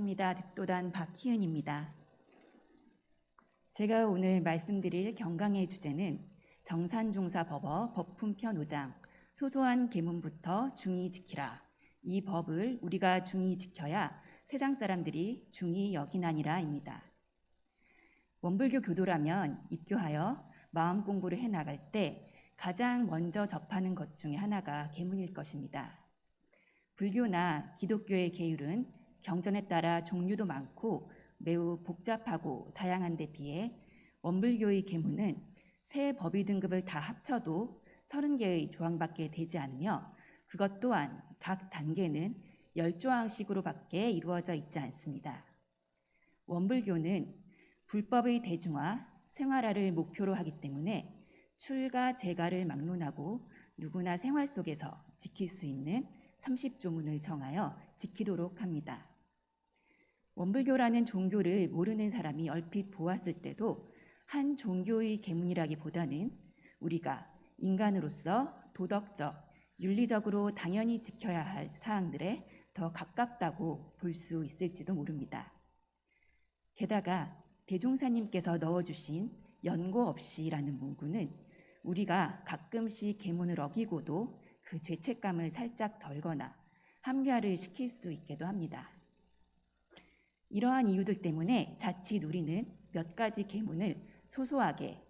반갑습니다. 득도단 박희은입니다. 제가 오늘 말씀드릴 경강의 주제는 정산종사법어 법품편 5장 소소한 계문부터 중히 지키라. 이 법을 우리가 중히 지켜야 세상 사람들이 중히 여기나니라입니다. 원불교 교도라면 입교하여 마음 공부를 해나갈 때 가장 먼저 접하는 것 중에 하나가 계문일 것입니다. 불교나 기독교의 계율은 경전에 따라 종류도 많고 매우 복잡하고 다양한 데 비해 원불교의 계문은 세 법의 등급을 다 합쳐도 30개의 조항밖에 되지 않으며 그것 또한 각 단계는 10조항씩으로밖에 이루어져 있지 않습니다. 원불교는 불법의 대중화, 생활화를 목표로 하기 때문에 출가, 재가를 막론하고 누구나 생활 속에서 지킬 수 있는 30조문을 정하여 지키도록 합니다. 원불교라는 종교를 모르는 사람이 얼핏 보았을 때도 한 종교의 계문이라기보다는 우리가 인간으로서 도덕적, 윤리적으로 당연히 지켜야 할 사항들에 더 가깝다고 볼 수 있을지도 모릅니다. 게다가 대종사님께서 넣어주신 연고 없이라는 문구는 우리가 가끔씩 계문을 어기고도 그 죄책감을 살짝 덜거나 합리화를 시킬 수 있기도 합니다. 이러한 이유들 때문에 자칫 우리는 몇 가지 계문을 소소하게,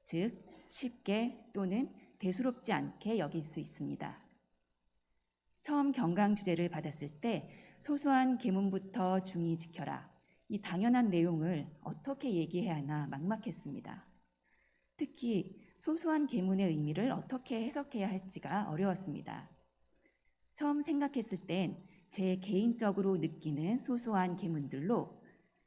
즉 쉽게 또는 대수롭지 않게 여길 수 있습니다. 처음 경강 주제를 받았을 때 소소한 계문부터 중히 지켜라. 이 당연한 내용을 어떻게 얘기해야 하나 막막했습니다. 특히 소소한 계문의 의미를 어떻게 해석해야 할지가 어려웠습니다. 처음 생각했을 땐 제 개인적으로 느끼는 소소한 계문들로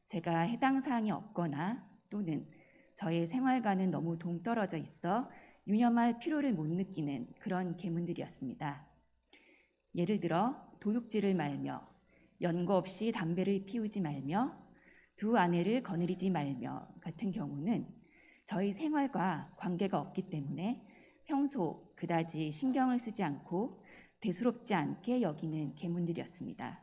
제가 해당 사항이 없거나 또는 저의 생활과는 너무 동떨어져 있어 유념할 필요를 못 느끼는 그런 계문들이었습니다. 예를 들어 도둑질을 말며, 연고 없이 담배를 피우지 말며, 두 아내를 거느리지 말며 같은 경우는 저희 생활과 관계가 없기 때문에 평소 그다지 신경을 쓰지 않고 대수롭지 않게 여기는 계문들이었습니다.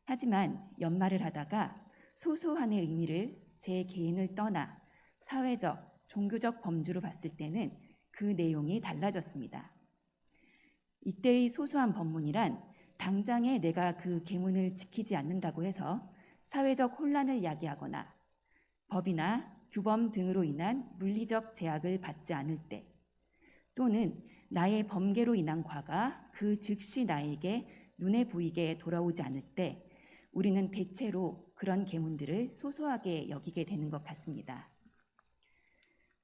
하지만 연말을 하다가 소소한의 의미를 제 개인을 떠나 사회적, 종교적 범주로 봤을 때는 그 내용이 달라졌습니다. 이때의 소소한 법문이란 당장에 내가 그 계문을 지키지 않는다고 해서 사회적 혼란을 야기하거나 법이나 규범 등으로 인한 물리적 제약을 받지 않을 때 또는 나의 범계로 인한 과가 그 즉시 나에게 눈에 보이게 돌아오지 않을 때 우리는 대체로 그런 계문들을 소소하게 여기게 되는 것 같습니다.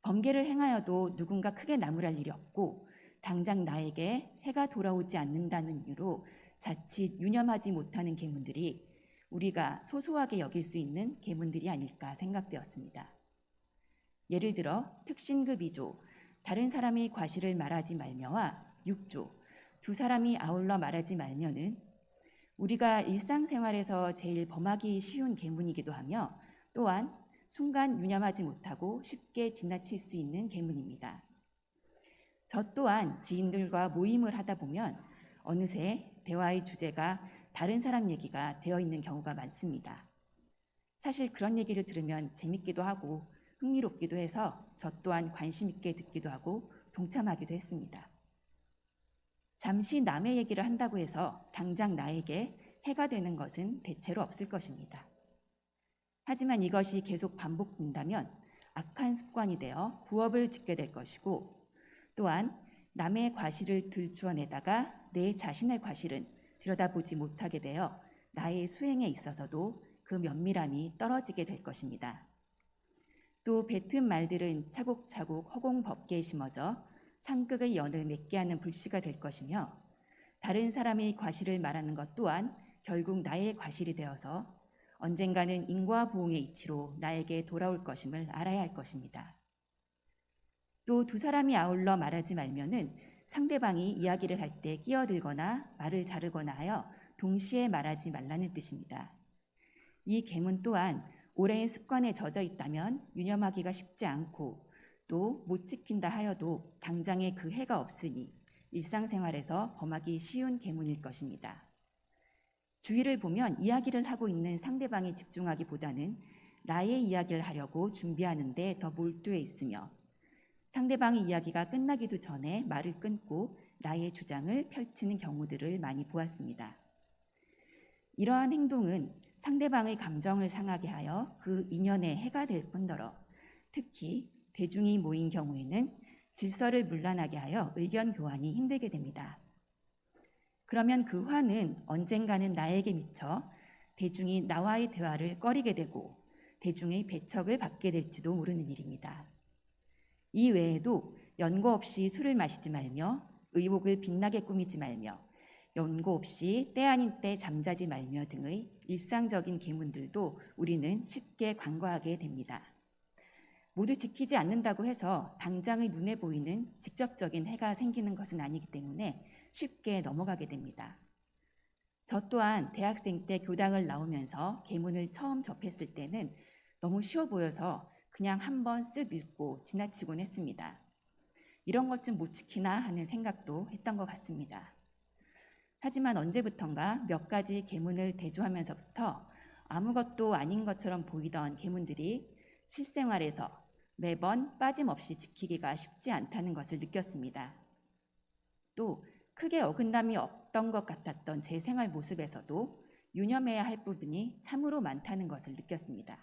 범계를 행하여도 누군가 크게 나무랄 일이 없고 당장 나에게 해가 돌아오지 않는다는 이유로 자칫 유념하지 못하는 계문들이 우리가 소소하게 여길 수 있는 계문들이 아닐까 생각되었습니다. 예를 들어 특신급 2조, 다른 사람이 과실을 말하지 말며와 6조, 두 사람이 아울러 말하지 말며는 우리가 일상생활에서 제일 범하기 쉬운 계문이기도 하며 또한 순간 유념하지 못하고 쉽게 지나칠 수 있는 계문입니다. 저 또한 지인들과 모임을 하다 보면 어느새 대화의 주제가 다른 사람 얘기가 되어 있는 경우가 많습니다. 사실 그런 얘기를 들으면 재밌기도 하고 흥미롭기도 해서 저 또한 관심 있게 듣기도 하고 동참하기도 했습니다. 잠시 남의 얘기를 한다고 해서 당장 나에게 해가 되는 것은 대체로 없을 것입니다. 하지만 이것이 계속 반복된다면 악한 습관이 되어 부업을 짓게 될 것이고 또한 남의 과실을 들추어내다가 내 자신의 과실은 들여다보지 못하게 되어 나의 수행에 있어서도 그 면밀함이 떨어지게 될 것입니다. 또 뱉은 말들은 차곡차곡 허공법계에 심어져 상극의 연을 맺게 하는 불씨가 될 것이며 다른 사람의 과실을 말하는 것 또한 결국 나의 과실이 되어서 언젠가는 인과보응의 이치로 나에게 돌아올 것임을 알아야 할 것입니다. 또 두 사람이 아울러 말하지 말면은 상대방이 이야기를 할 때 끼어들거나 말을 자르거나 하여 동시에 말하지 말라는 뜻입니다. 이 계문 또한 오랜 습관에 젖어 있다면 유념하기가 쉽지 않고 또 못 지킨다 하여도 당장에 그 해가 없으니 일상생활에서 범하기 쉬운 계문일 것입니다. 주위를 보면 이야기를 하고 있는 상대방에 집중하기보다는 나의 이야기를 하려고 준비하는 데 더 몰두해 있으며 상대방의 이야기가 끝나기도 전에 말을 끊고 나의 주장을 펼치는 경우들을 많이 보았습니다. 이러한 행동은 상대방의 감정을 상하게 하여 그 인연에 해가 될 뿐더러 특히 대중이 모인 경우에는 질서를 문란하게 하여 의견 교환이 힘들게 됩니다. 그러면 그 화는 언젠가는 나에게 미쳐 대중이 나와의 대화를 꺼리게 되고 대중의 배척을 받게 될지도 모르는 일입니다. 이 외에도 연고 없이 술을 마시지 말며 의복을 빛나게 꾸미지 말며 연고 없이 때 아닌 때 잠자지 말며 등의 일상적인 계문들도 우리는 쉽게 간과하게 됩니다. 모두 지키지 않는다고 해서 당장의 눈에 보이는 직접적인 해가 생기는 것은 아니기 때문에 쉽게 넘어가게 됩니다. 저 또한 대학생 때 교당을 나오면서 계문을 처음 접했을 때는 너무 쉬워 보여서 그냥 한번 쓱 읽고 지나치곤 했습니다. 이런 것 좀 못 지키나 하는 생각도 했던 것 같습니다. 하지만 언제부턴가 몇 가지 계문을 대조하면서부터 아무것도 아닌 것처럼 보이던 계문들이 실생활에서 매번 빠짐없이 지키기가 쉽지 않다는 것을 느꼈습니다. 또 크게 어긋남이 없던 것 같았던 제 생활 모습에서도 유념해야 할 부분이 참으로 많다는 것을 느꼈습니다.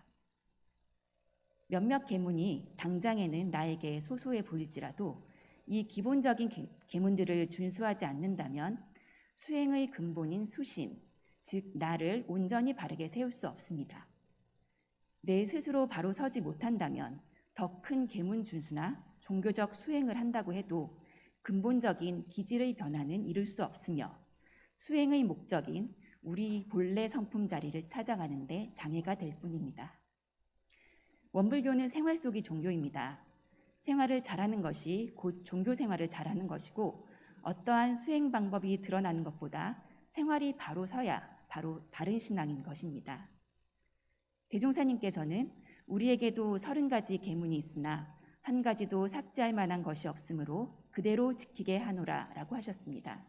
몇몇 계문이 당장에는 나에게 소소해 보일지라도 이 기본적인 계문들을 준수하지 않는다면 수행의 근본인 수심, 즉 나를 온전히 바르게 세울 수 없습니다. 내 스스로 바로 서지 못한다면 더 큰 계문 준수나 종교적 수행을 한다고 해도 근본적인 기질의 변화는 이룰 수 없으며 수행의 목적인 우리 본래 성품 자리를 찾아가는 데 장애가 될 뿐입니다. 원불교는 생활 속이 종교입니다. 생활을 잘하는 것이 곧 종교 생활을 잘하는 것이고 어떠한 수행 방법이 드러나는 것보다 생활이 바로 서야 바로 바른 신앙인 것입니다. 대종사님께서는 우리에게도 30가지 계문이 있으나 한 가지도 삭제할 만한 것이 없으므로 그대로 지키게 하노라 라고 하셨습니다.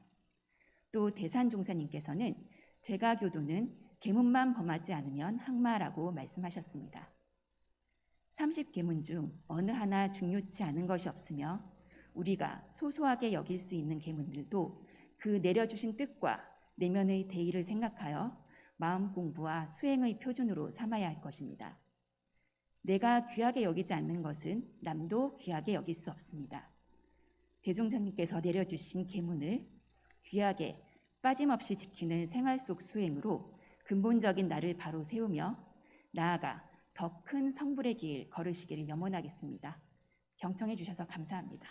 또 대산종사님께서는 제가 교도는 계문만 범하지 않으면 항마라고 말씀하셨습니다. 30계문 중 어느 하나 중요치 않은 것이 없으며 우리가 소소하게 여길 수 있는 계문들도 그 내려주신 뜻과 내면의 대의를 생각하여 마음 공부와 수행의 표준으로 삼아야 할 것입니다. 내가 귀하게 여기지 않는 것은 남도 귀하게 여길 수 없습니다. 대종사님께서 내려주신 계문을 귀하게 빠짐없이 지키는 생활 속 수행으로 근본적인 나를 바로 세우며 나아가 더 큰 성불의 길 걸으시기를 염원하겠습니다. 경청해 주셔서 감사합니다.